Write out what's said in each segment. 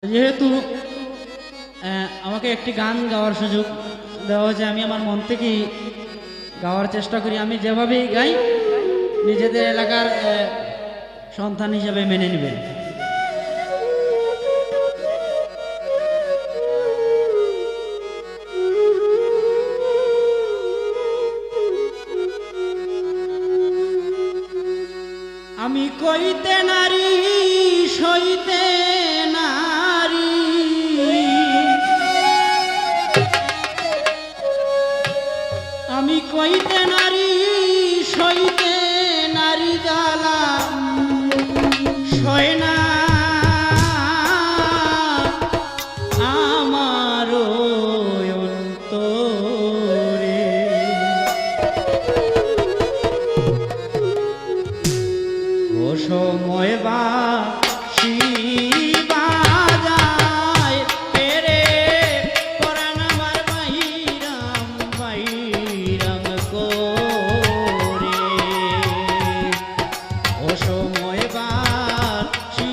যেহেতু আমাকে একটি গান গাওয়ার সুযোগ দেওয়া হয়েছে, আমি আমার মন থেকেই গাওয়ার চেষ্টা করি। আমি যেভাবেই গাই নিজেদের এলাকার সন্তান হিসেবে মেনে নেবেন। আমি কইতে নারী সইতে নারী, আমি কইতে নারী সইতে নারী জ্বালা সয় না আমার অন্তরে। ও সময় বাঁশি বাজায় পেরে পরাণ আমার বাইরাম বাইরাম করে। ও সময় বাঁশি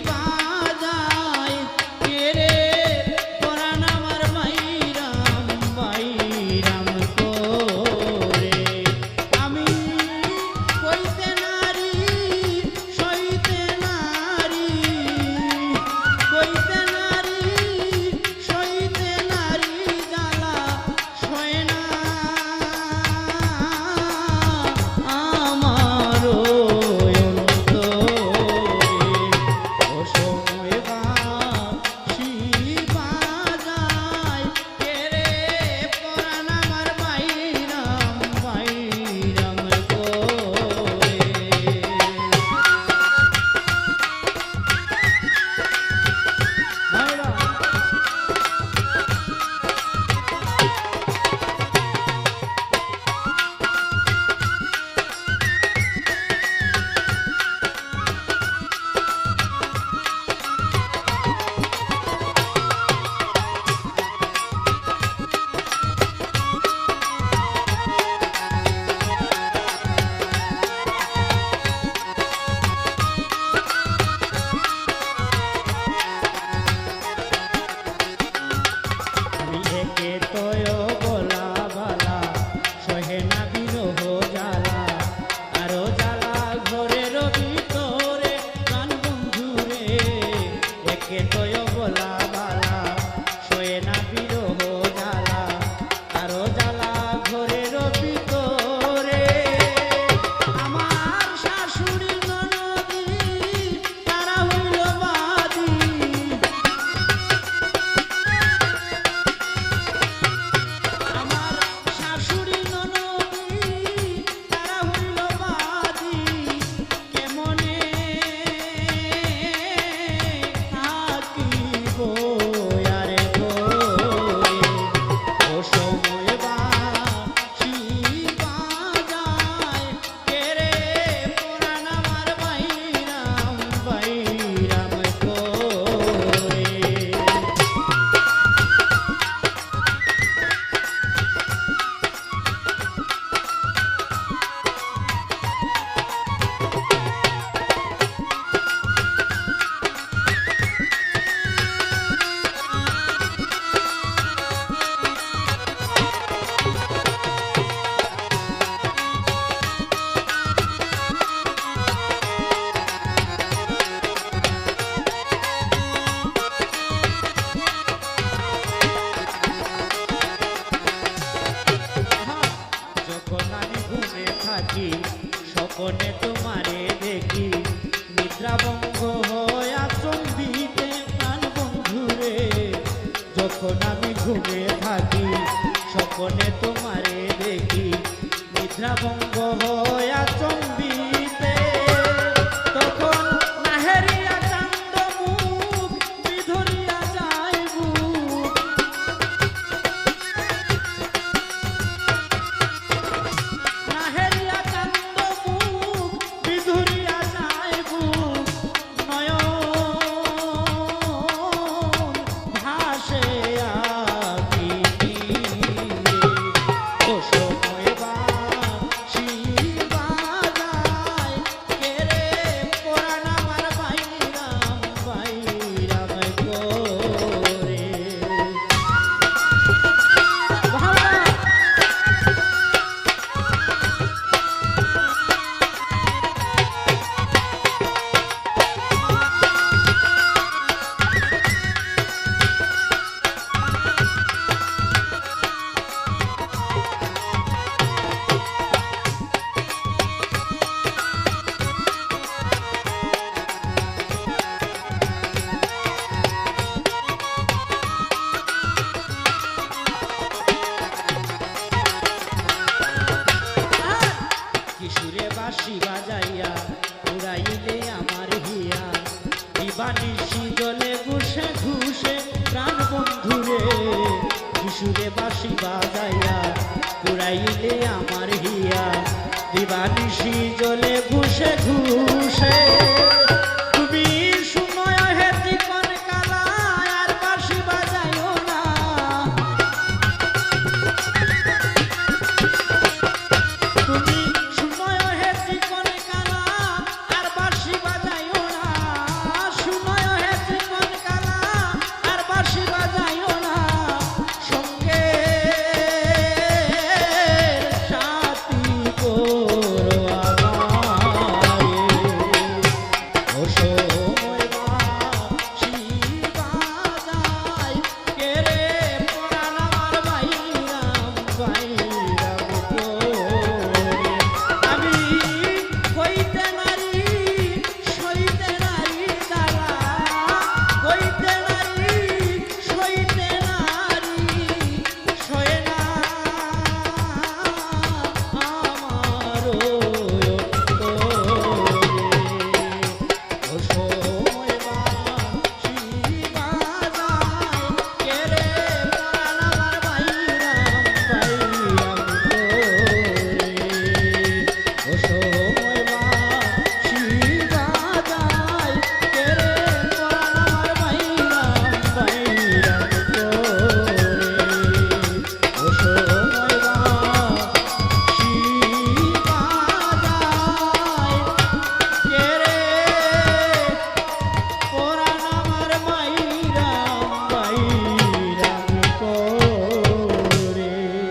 বাজায় পেরে পরাণ আমার বাইরাম বাইরাম করে। আমি কইতে নারী সইতে নারী, কইতে নারী সইতে নারী জ্বালা সয় না আমার অন্তরে। ও সময় বাঁশি বাজায় পেরে পরাণ আমার বাইরাম বাইরাম করে। আমি একে তয় বলা বালা সহে না বিরহ জ্বালা, আরো জ্বালা ঘরের ভিতরে প্রাণ বন্ধুরে। একে তয় বলা বালা সহে না বিরহ জ্বালা, আরো জ্বালা ঘরের ভিতরে। আমার শাশুড়ি ননদি তারা হইল বাদী, আমার শাশুড়ি ননদি তারা হইল বাদী। কেমনে থাকিব আরে ঘরে। ও সময় বাঁশি বাজায় পেরে পরাণ আমার বাইরাম বাইরাম করে। যখন আমি ঘুমে থাকি স্বপ্নে তোমারে দেখি, নিদ্রাভঙ্গ হয়া চম্বিতে প্রাণ বন্ধুরে। যখন আমি ঘুমে থাকি স্বপ্নে তোমারে দেখি, নিদ্রাভঙ্গ হয়া চম্বিতে। তখন নাহেরিয়া কান্দ মুখ বিধরিয়া যায় বুক, নাহেরিয়া কান্দ মুখ বিধরিয়া যায় বুক। নয়ন ভাসে আখি নীরে। ও সময় বাঁশি সুরে বাঁশি বাজাইয়া পুরাইলে আমার হিয়া দিবানিশি